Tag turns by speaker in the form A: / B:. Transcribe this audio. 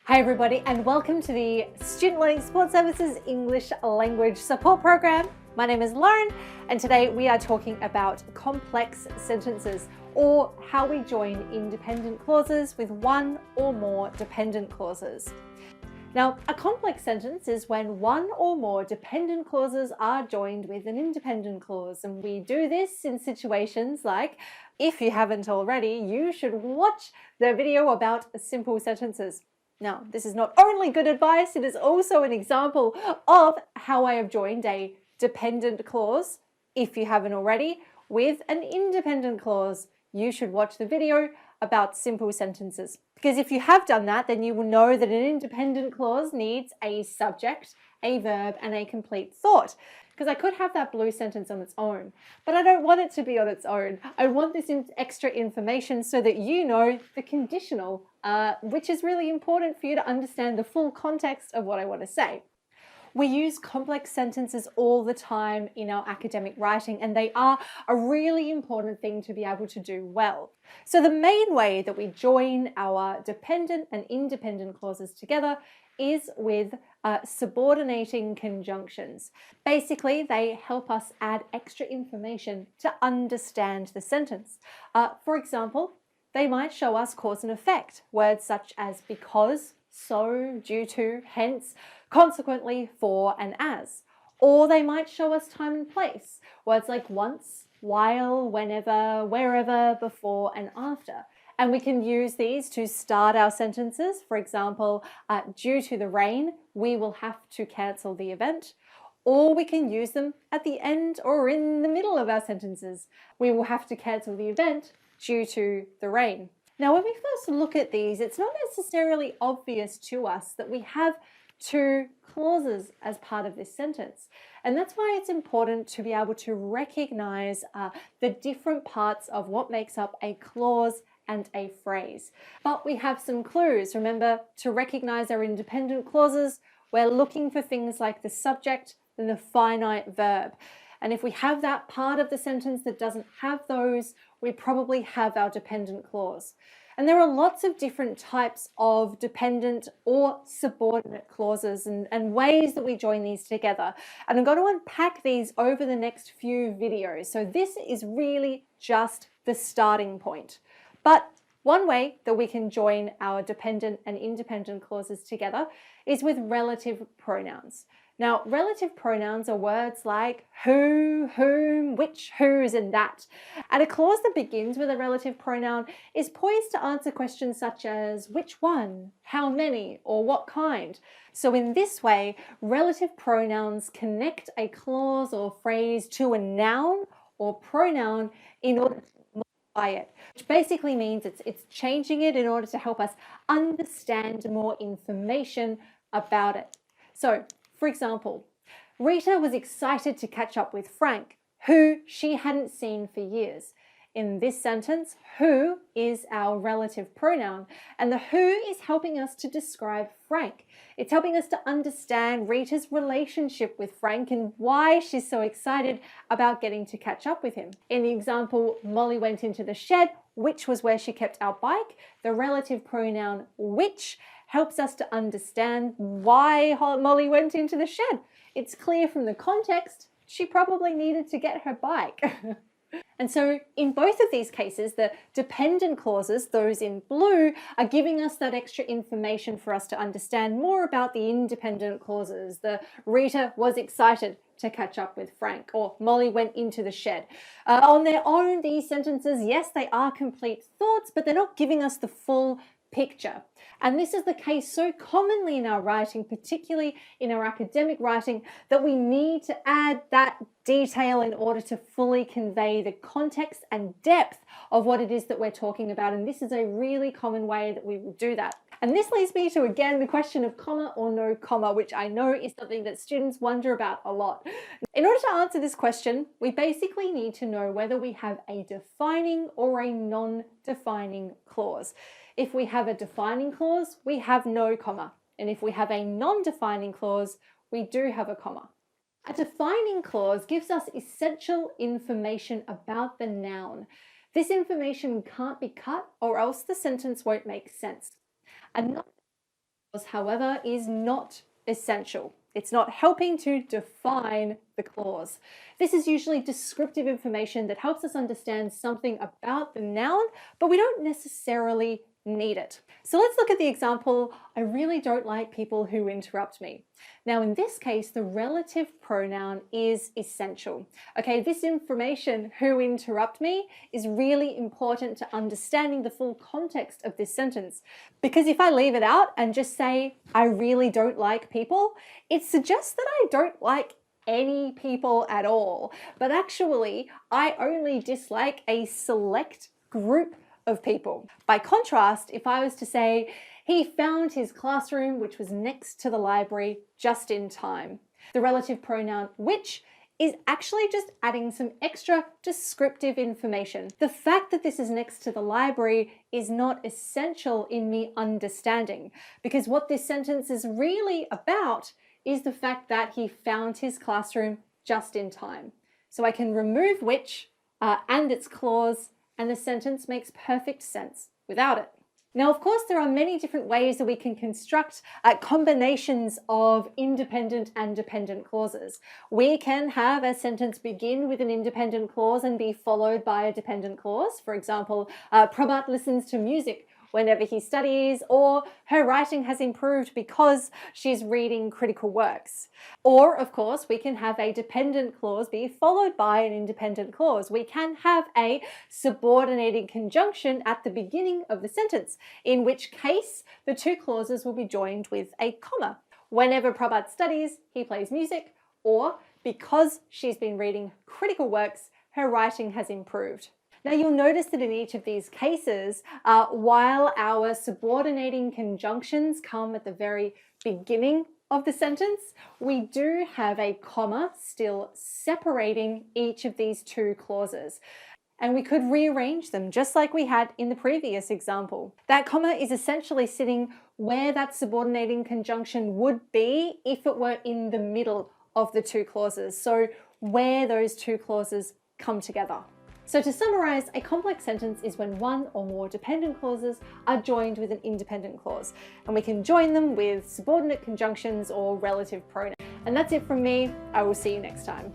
A: Hi everybody, and welcome to the Student Learning Support Services English Language Support Program. My name is Lauren, and today we are talking about complex sentences, or how we join independent clauses with one or more dependent clauses. Now, a complex sentence is when one or more dependent clauses are joined with an independent clause, and we do this in situations like, if you haven't already, you should watch the video about simple sentences. Now, this is not only good advice, it is also an example of how I have joined a dependent clause, if you haven't already, with an independent clause. You should watch the video about simple sentences. Because if you have done that, then you will know that an independent clause needs a subject, a verb, and a complete thought. Because I could have that blue sentence on its own, but I don't want it to be on its own. I want this extra information so that you know the conditional, which is really important for you to understand the full context of what I want to say. We use complex sentences all the time in our academic writing, and they are a really important thing to be able to do well. So the main way that we join our dependent and independent clauses together is with subordinating conjunctions. Basically, they help us add extra information to understand the sentence. For example, they might show us cause and effect, words such as because, so, due to, hence, consequently, for, and as. Or they might show us time and place, words like once, while, whenever, wherever, before, and after. And we can use these to start our sentences. For example, due to the rain, we will have to cancel the event. Or we can use them at the end or in the middle of our sentences. We will have to cancel the event due to the rain. Now, when we first look at these, it's not necessarily obvious to us that we have two clauses as part of this sentence. And that's why it's important to be able to recognize the different parts of what makes up a clause and a phrase. But we have some clues. Remember, to recognize our independent clauses, we're looking for things like the subject and the finite verb. And if we have that part of the sentence that doesn't have those, we probably have our dependent clause. And there are lots of different types of dependent or subordinate clauses and ways that we join these together. And I'm going to unpack these over the next few videos. So this is really just the starting point. But one way that we can join our dependent and independent clauses together is with relative pronouns. Now, relative pronouns are words like who, whom, which, whose, and that. And a clause that begins with a relative pronoun is poised to answer questions such as which one, how many, or what kind. So in this way, relative pronouns connect a clause or phrase to a noun or pronoun in order to modify it, which basically means it's changing it in order to help us understand more information about it. So, for example, Rita was excited to catch up with Frank, who she hadn't seen for years. In this sentence, who is our relative pronoun, and the who is helping us to describe Frank. It's helping us to understand Rita's relationship with Frank and why she's so excited about getting to catch up with him. In the example, Molly went into the shed, which was where she kept our bike. The relative pronoun which helps us to understand why Molly went into the shed. It's clear from the context, she probably needed to get her bike. And so in both of these cases, the dependent clauses, those in blue, are giving us that extra information for us to understand more about the independent clauses. The Rita was excited to catch up with Frank, or Molly went into the shed. On their own, these sentences, yes, they are complete thoughts, but they're not giving us the full picture. And this is the case so commonly in our writing, particularly in our academic writing, that we need to add that detail in order to fully convey the context and depth of what it is that we're talking about. And this is a really common way that we will do that. And this leads me to, again, the question of comma or no comma, which I know is something that students wonder about a lot. In order to answer this question, we basically need to know whether we have a defining or a non-defining clause. If we have a defining clause, we have no comma. And if we have a non-defining clause, we do have a comma. A defining clause gives us essential information about the noun. This information can't be cut or else the sentence won't make sense. A however, is not essential. It's not helping to define the clause. This is usually descriptive information that helps us understand something about the noun, but we don't necessarily need it. So let's look at the example, I really don't like people who interrupt me. Now in this case, the relative pronoun is essential. Okay, this information, who interrupt me, is really important to understanding the full context of this sentence. Because if I leave it out and just say, I really don't like people, it suggests that I don't like any people at all. But actually, I only dislike a select group of people. By contrast, if I was to say, he found his classroom, which was next to the library, just in time. The relative pronoun which is actually just adding some extra descriptive information. The fact that this is next to the library is not essential in me understanding, because what this sentence is really about is the fact that he found his classroom just in time. So I can remove which and its clause, and the sentence makes perfect sense without it. Now, of course, there are many different ways that we can construct combinations of independent and dependent clauses. We can have a sentence begin with an independent clause and be followed by a dependent clause. For example, Prabhat listens to music whenever he studies, or her writing has improved because she's reading critical works. Or, of course, we can have a dependent clause be followed by an independent clause. We can have a subordinating conjunction at the beginning of the sentence, in which case the two clauses will be joined with a comma. Whenever Prabhat studies, he plays music, or because she's been reading critical works, her writing has improved. Now you'll notice that in each of these cases, while our subordinating conjunctions come at the very beginning of the sentence, we do have a comma still separating each of these two clauses. And we could rearrange them just like we had in the previous example. That comma is essentially sitting where that subordinating conjunction would be if it were in the middle of the two clauses. So where those two clauses come together. So to summarize, a complex sentence is when one or more dependent clauses are joined with an independent clause, and we can join them with subordinate conjunctions or relative pronouns. And that's it from me. I will see you next time.